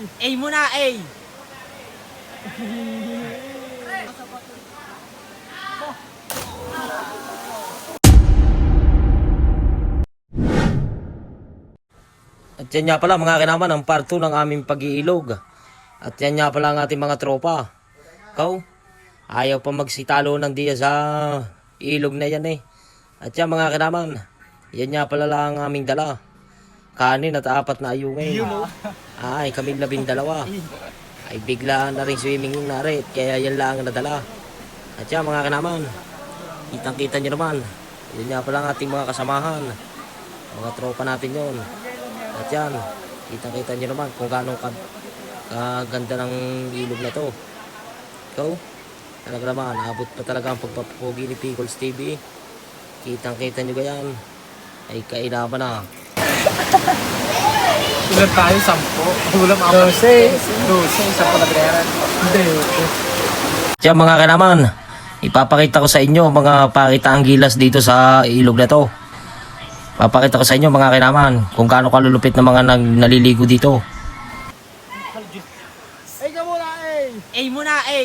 A muna, A. At yan nga pala mga kinaman ang part 2 ng aming pag-iilog. At yan nga pala ang ating mga tropa. Ikaw, ayaw pa magsitalo ng diya sa ilog na yan eh. At yan mga kinaman, yan nga pala lang ang aming dala. Kanin at 4 na ayungin. Ay, kami 12. Ay biglaan na rin swimming yung narit. Kaya yan lang ang nadala. At yan mga kinaman, kitang-kita nyo naman. Yan nga pala ang ating mga kasamahan. Mga tropa natin yon. At yan, kitang-kita nyo naman kung gaano kaganda ng ilog na to. Ikaw, talaga naman, abot pa talaga ang pagpapugi ni Pickles TV. Kitang-kita nyo ganyan. Ay kainaman na. Ulam tayo, 10. Ulam 12. 12, 10 na binayaran. Hindi. Diyan mga kanaman, ipapakita ko sa inyo mga pakitaang gilas dito sa ilog na to. Papakita ko sa inyo mga kinaman kung gaano kalulupit ng mga naliligo dito. Ay ka muna, eh! A muna, A.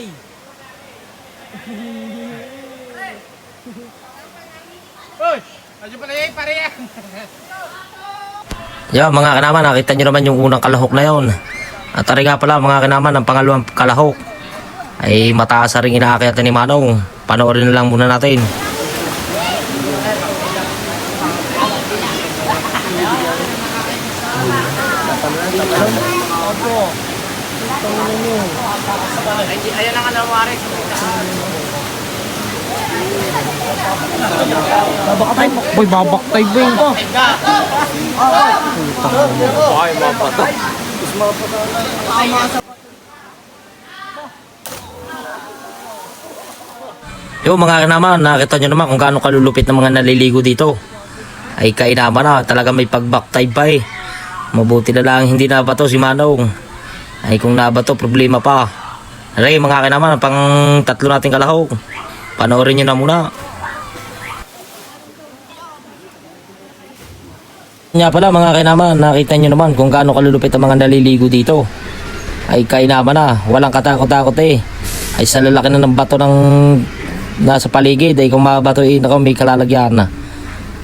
Uy! Medyo pala yan, pare yan! Yan mga kinaman, nakita nyo naman yung unang kalahok na yon. At tari nga pala mga kinaman, ang pangalawang kalahok ay mataas na rin inaakyat ni Manong. Panoorin na lang muna natin. Ayan ang alamwari. Babaktay, boy, babaktay, boy. Ay, mabato. Yo mga kinaman, nakita nyo naman kung gaano kalulupit ng mga naliligo dito. Ay kainaman na, talaga may pagbaktay pa eh. Mabuti na lang hindi nabato si Manong. Ay kung nabato, problema pa. Aray mga kinaman, pang 3 nating kalahok. Panoorin nyo na muna. Nga pala mga kinaman, nakita nyo naman kung gaano kalulupit ang mga naliligo dito. Ay kainaman na, walang katakot-takot eh. Ay sa lalaki na ng bato ng nasa paligid, ay kung mabato eh, may kalalagyan na.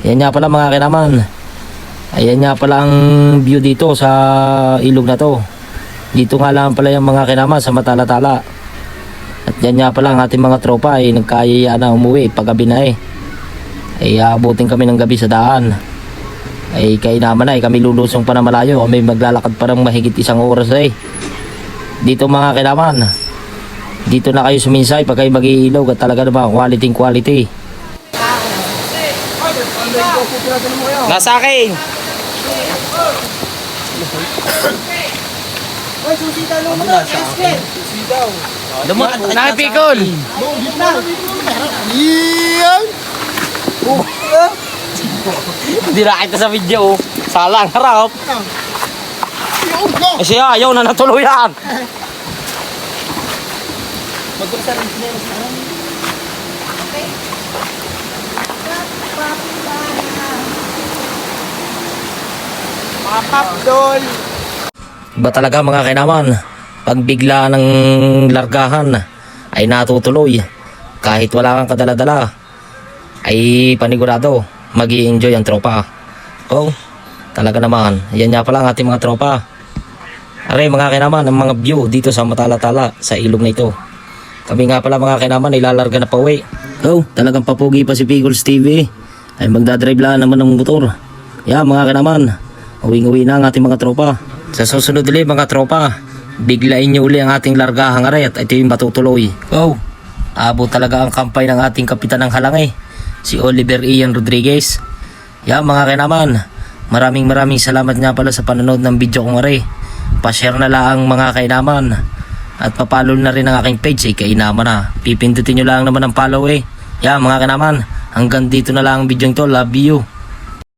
Yan nga pala mga kinaman. Ayan nga pala ang view dito sa ilog na to. Dito nga lang pala yung mga kinaman sa Matala-tala. At yan nga pala ang ating mga tropa ay nagkayayaan na umuwi paggabi na eh. Ay abutin kami ng gabi sa daan. Ay kainaman na eh, kami lulusong pa na malayo. Kami maglalakad pa ng mahigit 1 oras eh. Dito mga kinaman, dito na kayo suminsay pag kayo mag-iilog at talaga naman quality. Nasa akin. Uy, susita nung mga esket! Nakipikol. Iyan! Hindi na kita sa video. Salang harap. Eh siya, ayaw na natuluyan. Mga papdol! Iba talaga mga kinaman, pag bigla ng largahan ay natutuloy. Kahit wala kang kadala-dala ay panigurado mag-i-enjoy ang tropa. Oh, talaga naman, yan nga pala ang ating mga tropa. Aray mga kinaman, ang mga view dito sa Matala-tala sa ilog na ito. Kami nga pala mga kinaman, ilalarga na pa uwi. Oh, talagang papugi pa si Pickles TV. Ay magdadrive lang naman ng motor. Yan mga kinaman, uwing-uwi na ang ating mga tropa. Sa susunod ulit mga tropa, biglain nyo uli ang ating largahang aray at ito yung matutuloy. Oh, abot talaga ang kampay ng ating kapitan ng halangay, si Oliver Ian Rodriguez. Yan mga kinaman, maraming salamat nga pala sa panonood ng video kong aray. Pa-share na lang mga kainaman at papalo na rin ang aking page ay kainaman na. Pipindutin nyo lang naman ang follow eh. Yan mga kainaman, hanggang dito na lang ang video ito. Love you.